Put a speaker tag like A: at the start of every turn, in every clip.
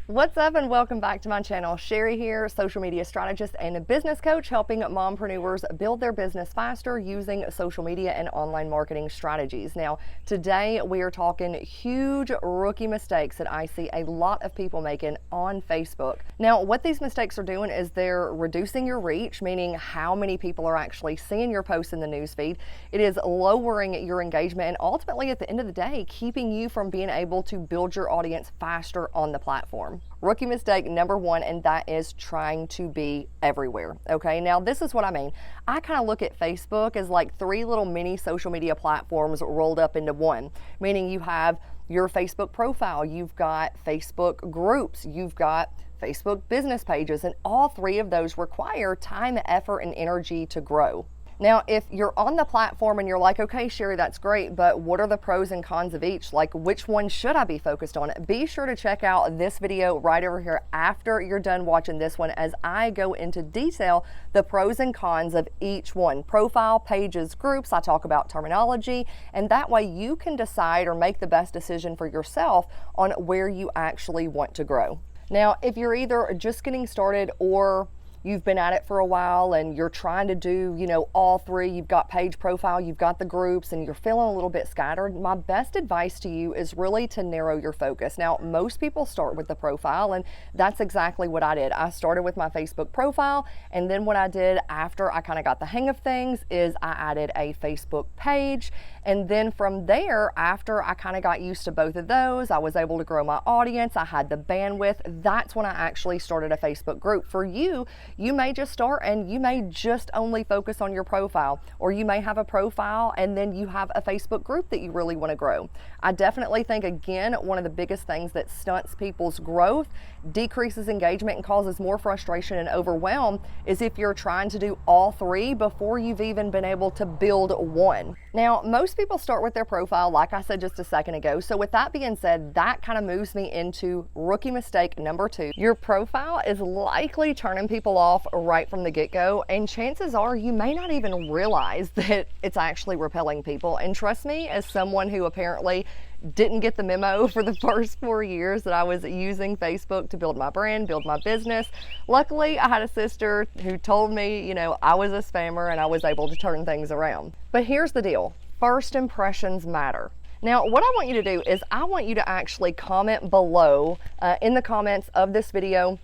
A: What's up and welcome back to my channel. Sherri here, social media strategist and a business coach helping mompreneurs build their business faster using social media and online marketing strategies. Now, today we are talking huge rookie mistakes that I see a lot of people making on Facebook. Now, what these mistakes are doing is they're reducing your reach, meaning how many people are actually seeing your posts in the newsfeed. It is lowering your engagement and ultimately at the end of the day, keeping you from being able to build your audience faster on the platform. Rookie mistake number one, and that is trying to be everywhere. Okay, now this is what I mean. I kind of look at Facebook as like three little mini social media platforms rolled up into one, meaning you have your Facebook profile, you've got Facebook groups, you've got Facebook business pages, and all three of those require time, effort, and energy to grow. Now, if you're on the platform and you're like, okay, Sherri, that's great, but what are the pros and cons of each? Like, which one should I be focused on? Be sure to check out this video right over here after you're done watching this one as I go into detail the pros and cons of each one. Profile, pages, groups, I talk about terminology, and that way you can decide or make the best decision for yourself on where you actually want to grow. Now, if you're either just getting started or you've been at it for a while and you're trying to do, all three, you've got page, profile, you've got the groups, and you're feeling a little bit scattered, my best advice to you is really to narrow your focus. Now, most people start with the profile, and that's exactly what I did. I started with my Facebook profile, and then what I did after I kind of got the hang of things is I added a Facebook page. And then from there, after I kind of got used to both of those, I was able to grow my audience. I had the bandwidth. That's when I actually started a Facebook group. For you, you may just start and you may just only focus on your profile, or you may have a profile and then you have a Facebook group that you really want to grow. I definitely think, again, one of the biggest things that stunts people's growth, decreases engagement, and causes more frustration and overwhelm is if you're trying to do all three before you've even been able to build one. Now, most people start with their profile, like I said just a second ago. So with that being said, that kind of moves me into rookie mistake number two. Your profile is likely turning people off right from the get-go, and chances are you may not even realize that it's actually repelling people. And trust me, as someone who apparently didn't get the memo for the first 4 years that I was using Facebook to build my brand, build my business, luckily I had a sister who told me, I was a spammer and I was able to turn things around. But here's the deal. First impressions matter. Now, what I want you to do is I want you to actually comment below in the comments of this video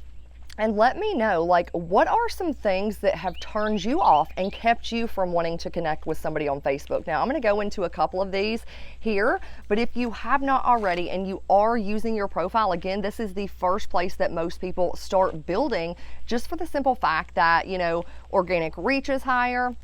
A: and let me know, what are some things that have turned you off and kept you from wanting to connect with somebody on Facebook? Now, I'm going to go into a couple of these here, but if you have not already and you are using your profile, again, this is the first place that most people start building, just for the simple fact that, organic reach is higher.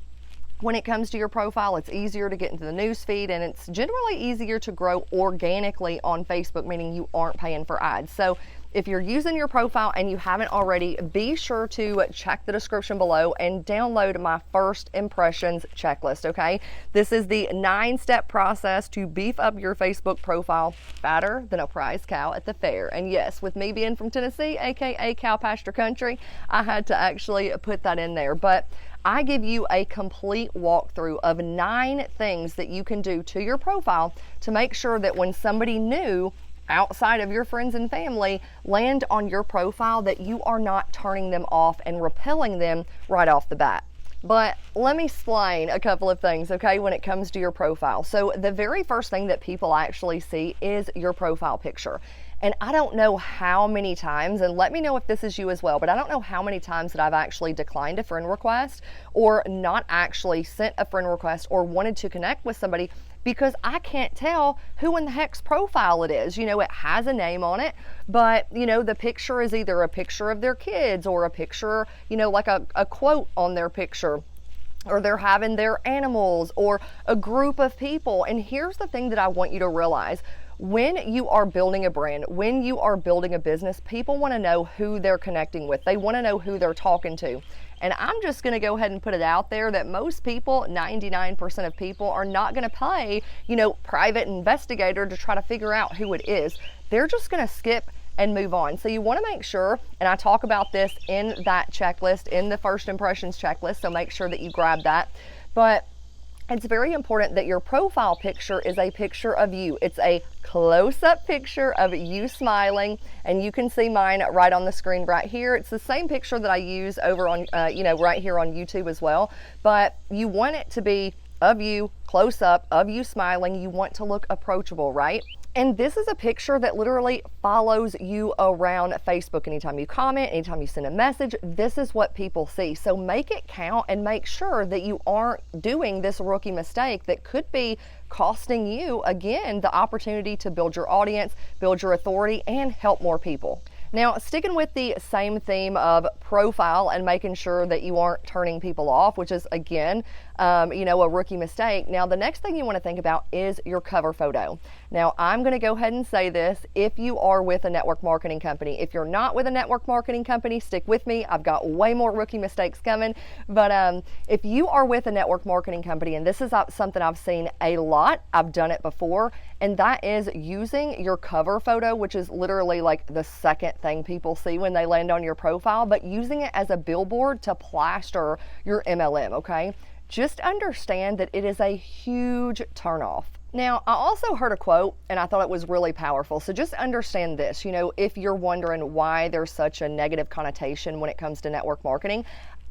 A: When it comes to your profile, it's easier to get into the news feed, and it's generally easier to grow organically on Facebook, meaning you aren't paying for ads. So if you're using your profile and you haven't already, be sure to check the description below and download my first impressions checklist, okay? This is the 9-step process to beef up your Facebook profile fatter than a prize cow at the fair. And yes, with me being from Tennessee, aka cow pasture country, I had to actually put that in there. But I give you a complete walkthrough of 9 things that you can do to your profile to make sure that when somebody new outside of your friends and family land on your profile, that you are not turning them off and repelling them right off the bat. But let me explain a couple of things, okay, when it comes to your profile. So the very first thing that people actually see is your profile picture. And I don't know how many times, and let me know if this is you as well, but I don't know how many times that I've actually declined a friend request or not actually sent a friend request or wanted to connect with somebody because I can't tell who in the heck's profile it is. It has a name on it, but, the picture is either a picture of their kids or a picture, like a quote on their picture, or they're having their animals or a group of people. And here's the thing that I want you to realize. When you are building a brand, when you are building a business, people want to know who they're connecting with. They want to know who they're talking to. And I'm just going to go ahead and put it out there that most people, 99% of people, are not going to pay, private investigator to try to figure out who it is. They're just going to skip and move on. So you want to make sure, and I talk about this in that checklist, in the first impressions checklist, so make sure that you grab that. But it's very important that your profile picture is a picture of you. It's a close-up picture of you smiling, and you can see mine right on the screen right here. It's the same picture that I use over on, right here on YouTube as well, but you want it to be of you, close up, of you smiling. You want to look approachable, right? And this is a picture that literally follows you around Facebook. Anytime you comment, anytime you send a message, this is what people see. So make it count and make sure that you aren't doing this rookie mistake that could be costing you, again, the opportunity to build your audience, build your authority, and help more people. Now, sticking with the same theme of profile and making sure that you aren't turning people off, which is, again, a rookie mistake. Now, the next thing you want to think about is your cover photo. Now, I'm going to go ahead and say this. If you are with a network marketing company, if you're not with a network marketing company, stick with me. I've got way more rookie mistakes coming. But if you are with a network marketing company, and this is something I've seen a lot, I've done it before, and that is using your cover photo, which is literally like the second thing people see when they land on your profile, but using it as a billboard to plaster your MLM, okay? Just understand that it is a huge turnoff. Now, I also heard a quote and I thought it was really powerful. So just understand this, if you're wondering why there's such a negative connotation when it comes to network marketing,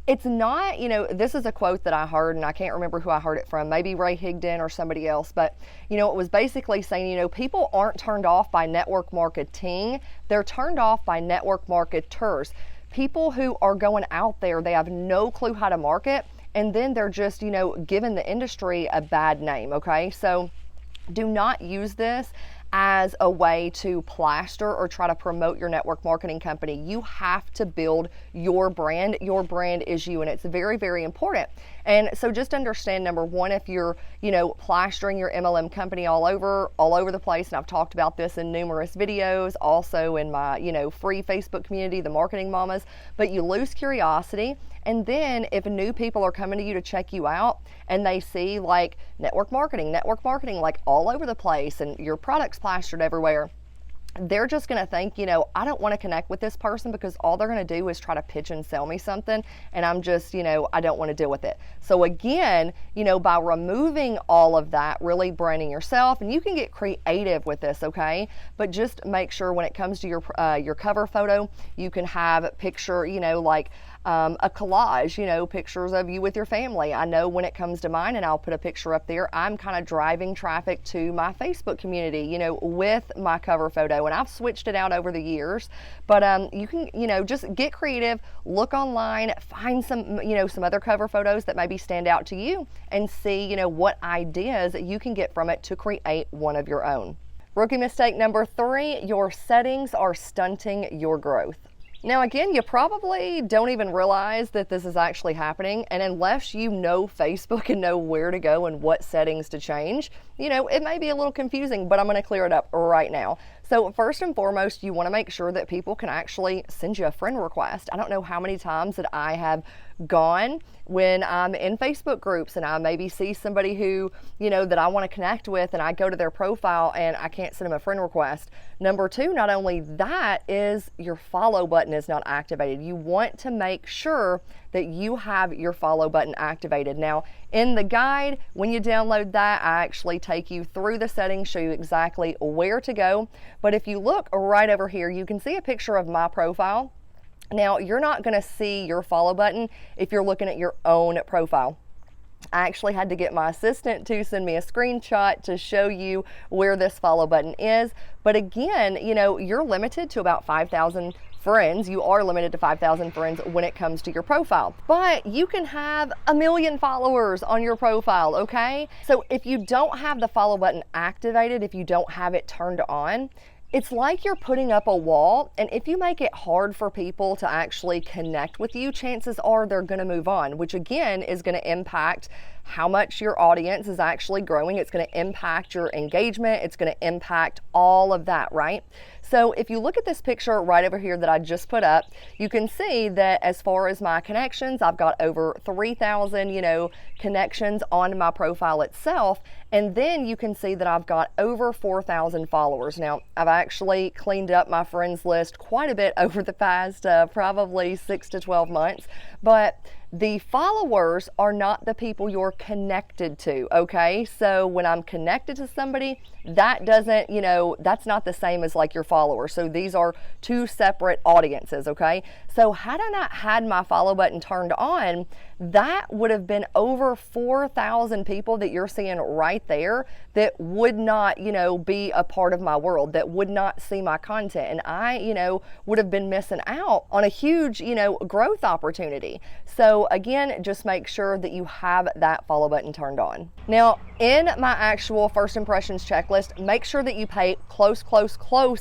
A: it's not, this is a quote that I heard, and I can't remember who I heard it from, maybe Ray Higdon or somebody else, but, it was basically saying, people aren't turned off by network marketing, they're turned off by network marketers. People who are going out there, they have no clue how to market, and then they're just, giving the industry a bad name, okay? So do not use this as a way to plaster or try to promote your network marketing company. You have to build your brand. Your brand is you, and it's very, very important. And so just understand, number one, if you're, plastering your MLM company all over the place, and I've talked about this in numerous videos, also in my, free Facebook community, the Marketing Mamas, but you lose curiosity. And then if new people are coming to you to check you out and they see like network marketing, like all over the place, and your products plastered everywhere, they're just going to think, I don't want to connect with this person because all they're going to do is try to pitch and sell me something, and I'm just, I don't want to deal with it. So again, by removing all of that, really branding yourself, and you can get creative with this, okay? But just make sure when it comes to your cover photo, you can have a picture, like a collage, pictures of you with your family. I know when it comes to mine, and I'll put a picture up there, I'm kind of driving traffic to my Facebook community, with my cover photo, and I've switched it out over the years. But you can, just get creative, look online, find some, some other cover photos that maybe stand out to you, and see, what ideas you can get from it to create one of your own. Rookie mistake number 3, your settings are stunting your growth. Now, again, you probably don't even realize that this is actually happening, and unless you know Facebook and know where to go and what settings to change, it may be a little confusing, but I'm going to clear it up right now. So first and foremost, you want to make sure that people can actually send you a friend request. I don't know how many times that I have gone when I'm in Facebook groups and I maybe see somebody who, that I want to connect with, and I go to their profile and I can't send them a friend request. Number 2, not only that, is your follow button is not activated. You want to make sure that you have your follow button activated. Now, in the guide, when you download that, I actually take you through the settings, show you exactly where to go. But if you look right over here, you can see a picture of my profile. Now, you're not going to see your follow button if you're looking at your own profile. I actually had to get my assistant to send me a screenshot to show you where this follow button is. But again, you're limited to about 5,000 friends. You are limited to 5,000 friends when it comes to your profile, but you can have 1 million followers on your profile, okay? So if you don't have the follow button activated, if you don't have it turned on, it's like you're putting up a wall, and if you make it hard for people to actually connect with you, chances are they're going to move on, which again is going to impact how much your audience is actually growing. It's going to impact your engagement. It's going to impact all of that, right? So if you look at this picture right over here that I just put up, you can see that as far as my connections, I've got over 3,000, connections on my profile itself. And then you can see that I've got over 4,000 followers. Now, I've actually cleaned up my friends list quite a bit over the past probably 6 to 12 months. But The followers are not the people you're connected to, okay? So when I'm connected to somebody, that doesn't, that's not the same as like your followers. So these are two separate audiences, okay? So had I not had my follow button turned on, that would have been over 4,000 people that you're seeing right there that would not, be a part of my world, that would not see my content. And I, would have been missing out on a huge, growth opportunity. So again, just make sure that you have that follow button turned on. Now, in my actual first impressions checklist, make sure that you pay close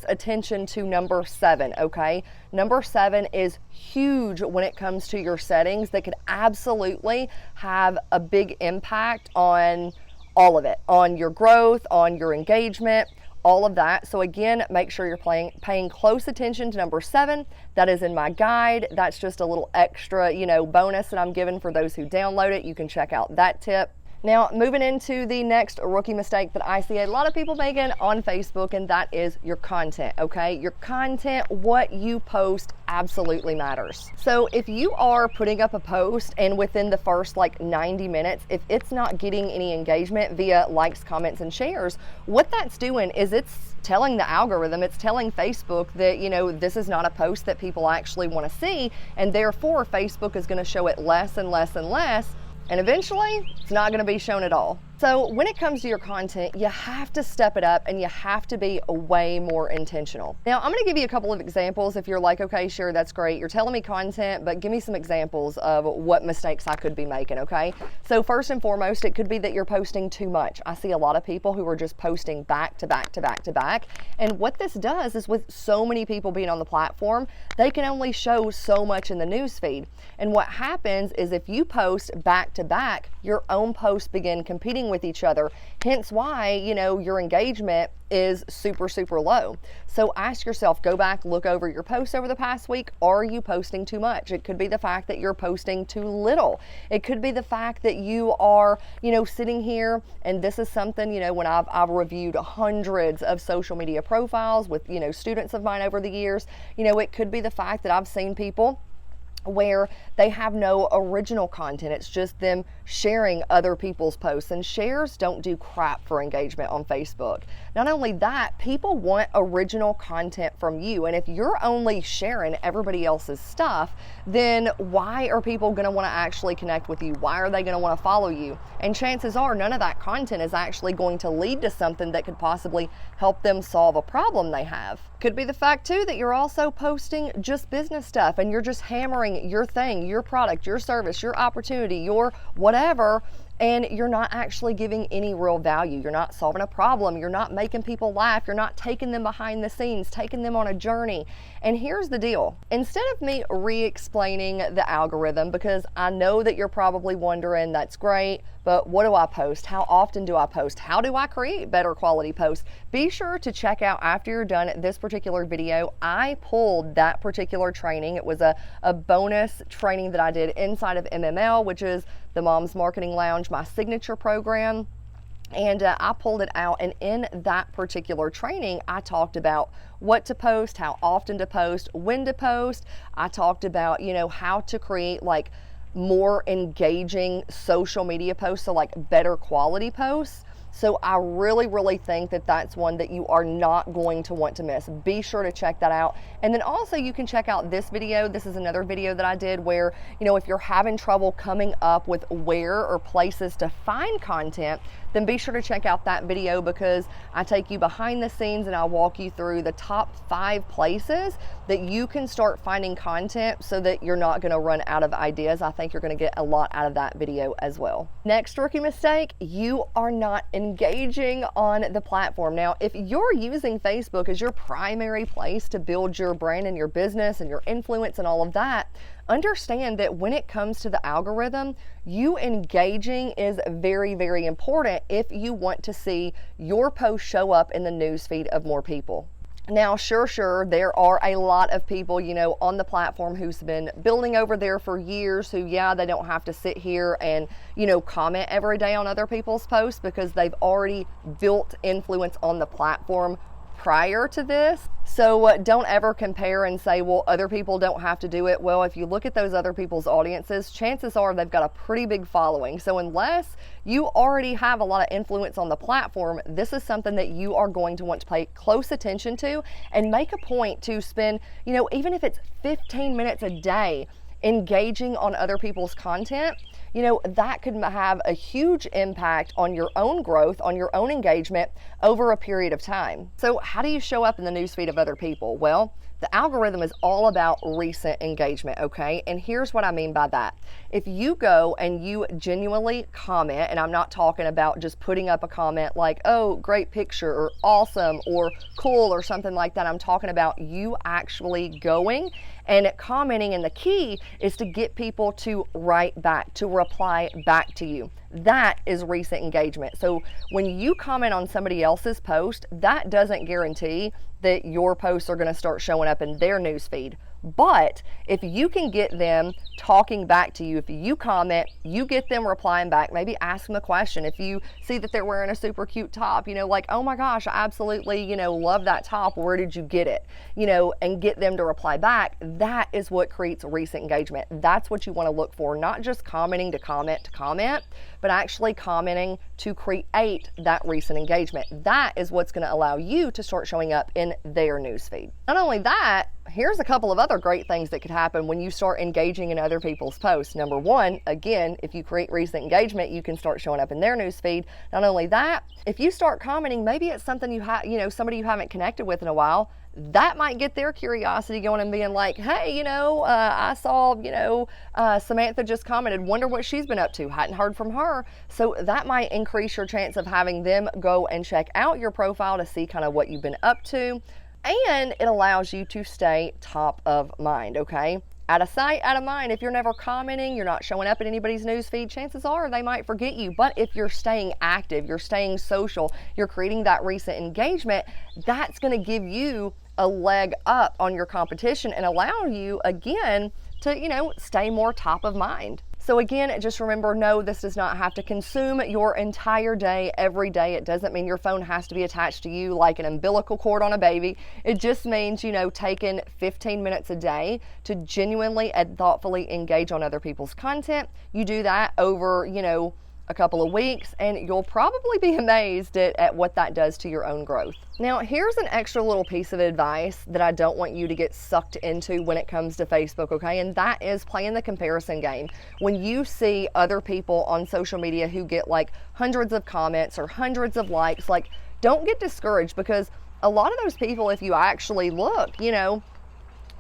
A: attention to number 7, okay? Number 7 is huge when it comes to your settings that could absolutely have a big impact on all of it, on your growth, on your engagement, all of that. So again, make sure you're paying close attention to number 7. That is in my guide. That's just a little extra, bonus that I'm giving for those who download it. You can check out that tip. Now, moving into the next rookie mistake that I see a lot of people making on Facebook, and that is your content, okay? Your content, what you post, absolutely matters. So if you are putting up a post and within the first 90 minutes, if it's not getting any engagement via likes, comments, and shares, what that's doing is it's telling the algorithm, it's telling Facebook that, this is not a post that people actually want to see, and therefore Facebook is going to show it less and less and less. And eventually, it's not going to be shown at all. So when it comes to your content, you have to step it up and you have to be way more intentional. Now, I'm going to give you a couple of examples if you're like, okay, sure, that's great. You're telling me content, but give me some examples of what mistakes I could be making, okay? So first and foremost, it could be that you're posting too much. I see a lot of people who are just posting back to back to back to back. And what this does is with so many people being on the platform, they can only show so much in the newsfeed. And what happens is if you post back to back, your own posts begin competing with each other, hence why your engagement is super low. So ask yourself, go back, look over your posts over the past week. Are you posting too much? It could be the fact that you're posting too little. It could be the fact that you are sitting here, and this is something when I've reviewed hundreds of social media profiles with students of mine over the years. It could be the fact that I've seen people where they have no original content. It's just them sharing other people's posts, and shares don't do crap for engagement on Facebook. Not only that, people want original content from you, and if you're only sharing everybody else's stuff, then why are people going to want to actually connect with you? Why are they going to want to follow you? And chances are none of that content is actually going to lead to something that could possibly help them solve a problem they have. Could be the fact too that you're also posting just business stuff and you're just hammering your thing, your product, your service, your opportunity, your whatever, and you're not actually giving any real value. You're not solving a problem. You're not making people laugh. You're not taking them behind the scenes, taking them on a journey. And here's the deal. Instead of me re-explaining the algorithm, because I know that you're probably wondering, that's great, but what do I post? How often do I post? How do I create better quality posts? Be sure to check out, after you're done this particular video, I pulled that particular training. It was a bonus training that I did inside of MML, which is the Mom's Marketing Lounge, my signature program. And I pulled it out, and in that particular training, I talked about what to post, how often to post, when to post. I talked about, how to create more engaging social media posts, so better quality posts. So I really think that that's one that you are not going to want to miss. Be sure to check that out. And then also you can check out this video. This is another video that I did where, if you're having trouble coming up with where or places to find content, then be sure to check out that video, because I take you behind the scenes and I walk you through the top 5 places that you can start finding content so that you're not going to run out of ideas. I think you're going to get a lot out of that video as well. Next rookie mistake, you are not engaging on the platform. Now, if you're using Facebook as your primary place to build your brand and your business and your influence and all of that, understand that when it comes to the algorithm, you engaging is very important if you want to see your post show up in the newsfeed of more people. Now, sure, there are a lot of people, on the platform who's been building over there for years who, they don't have to sit here and, comment every day on other people's posts because they've already built influence on the platform prior to this. So don't ever compare and say, well, other people don't have to do it. Well, if you look at those other people's audiences, chances are they've got a pretty big following. So unless you already have a lot of influence on the platform, this is something that you are going to want to pay close attention to and make a point to spend, even if it's 15 minutes a day engaging on other people's content. That could have a huge impact on your own growth, on your own engagement over a period of time. So how do you show up in the newsfeed of other people? Well, the algorithm is all about recent engagement, okay? And here's what I mean by that. If you go and you genuinely comment, and I'm not talking about just putting up a comment like, oh, great picture, or awesome, or cool, or something like that. I'm talking about you actually going and commenting, and the key is to get people to write back, to reply back to you. That is recent engagement. So when you comment on somebody else's post, that doesn't guarantee that your posts are going to start showing up in their newsfeed. But if you can get them talking back to you, if you comment, you get them replying back, maybe ask them a question. If you see that they're wearing a super cute top, like, oh my gosh, I absolutely, love that top. Where did you get it? And get them to reply back. That is what creates recent engagement. That's what you want to look for, not just commenting to comment, but actually commenting to create that recent engagement. That is what's going to allow you to start showing up in their newsfeed. Not only that, here's a couple of other great things that could happen when you start engaging in other people's posts. Number one, again, if you create recent engagement, you can start showing up in their newsfeed. Not only that, if you start commenting, maybe it's something somebody you haven't connected with in a while, that might get their curiosity going and being like, hey, I saw, Samantha just commented, wonder what she's been up to. Hadn't heard from her. So that might increase your chance of having them go and check out your profile to see kind of what you've been up to. And it allows you to stay top of mind, okay? Out of sight, out of mind. If you're never commenting, you're not showing up in anybody's newsfeed, chances are they might forget you. But if you're staying active, you're staying social, you're creating that recent engagement, that's going to give you a leg up on your competition and allow you, again, to, stay more top of mind. So again, just remember, no, this does not have to consume your entire day, every day. It doesn't mean your phone has to be attached to you like an umbilical cord on a baby. It just means, taking 15 minutes a day to genuinely and thoughtfully engage on other people's content. You do that over, a couple of weeks, and you'll probably be amazed at what that does to your own growth. Now, here's an extra little piece of advice that I don't want you to get sucked into when it comes to Facebook, okay? And that is playing the comparison game. When you see other people on social media who get like hundreds of comments or hundreds of likes, like, don't get discouraged, because a lot of those people, if you actually look,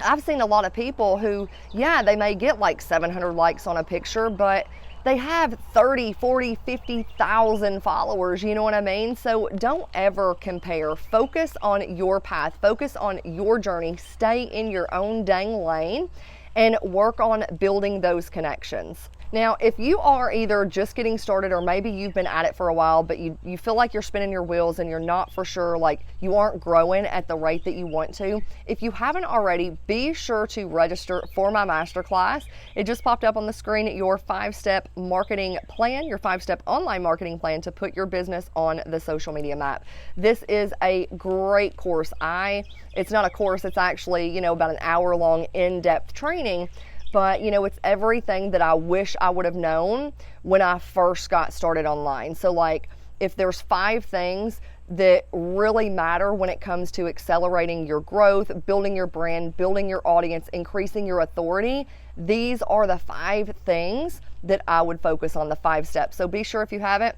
A: I've seen a lot of people who, yeah, they may get like 700 likes on a picture, but they have 30, 40, 50,000 followers, you know what I mean? So don't ever compare. Focus on your path, focus on your journey, stay in your own dang lane, and work on building those connections. Now, if you are either just getting started or maybe you've been at it for a while, but you feel like you're spinning your wheels and you're not for sure, like you aren't growing at the rate that you want to, if you haven't already, be sure to register for my masterclass. It just popped up on the screen, your 5-step marketing plan, your 5-step online marketing plan to put your business on the social media map. This is a great course. It's not a course, it's actually, about an hour-long in-depth training. But, it's everything that I wish I would have known when I first got started online. So like, if there's 5 things that really matter when it comes to accelerating your growth, building your brand, building your audience, increasing your authority, these are the 5 things that I would focus on, the 5 steps. So be sure, if you haven't,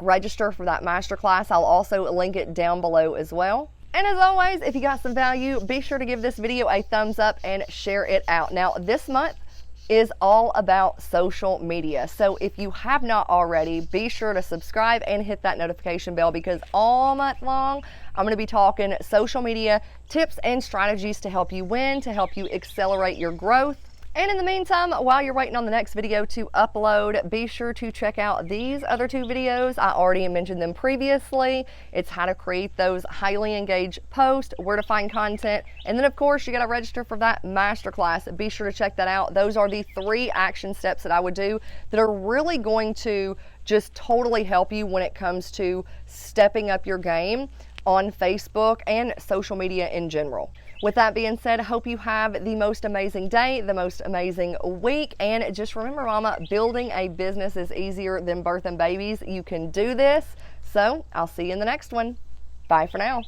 A: register for that masterclass. I'll also link it down below as well. And as always, if you got some value, be sure to give this video a thumbs up and share it out. Now, this month is all about social media. So if you have not already, be sure to subscribe and hit that notification bell, because all month long, I'm going to be talking social media tips and strategies to help you win, to help you accelerate your growth. And in the meantime, while you're waiting on the next video to upload, be sure to check out these other 2 videos. I already mentioned them previously. It's how to create those highly engaged posts, where to find content, and then of course you got to register for that masterclass. Be sure to check that out. Those are the 3 action steps that I would do that are really going to just totally help you when it comes to stepping up your game on Facebook and social media in general. With that being said, I hope you have the most amazing day, the most amazing week, and just remember, Mama, building a business is easier than birthing babies. You can do this. So I'll see you in the next one. Bye for now.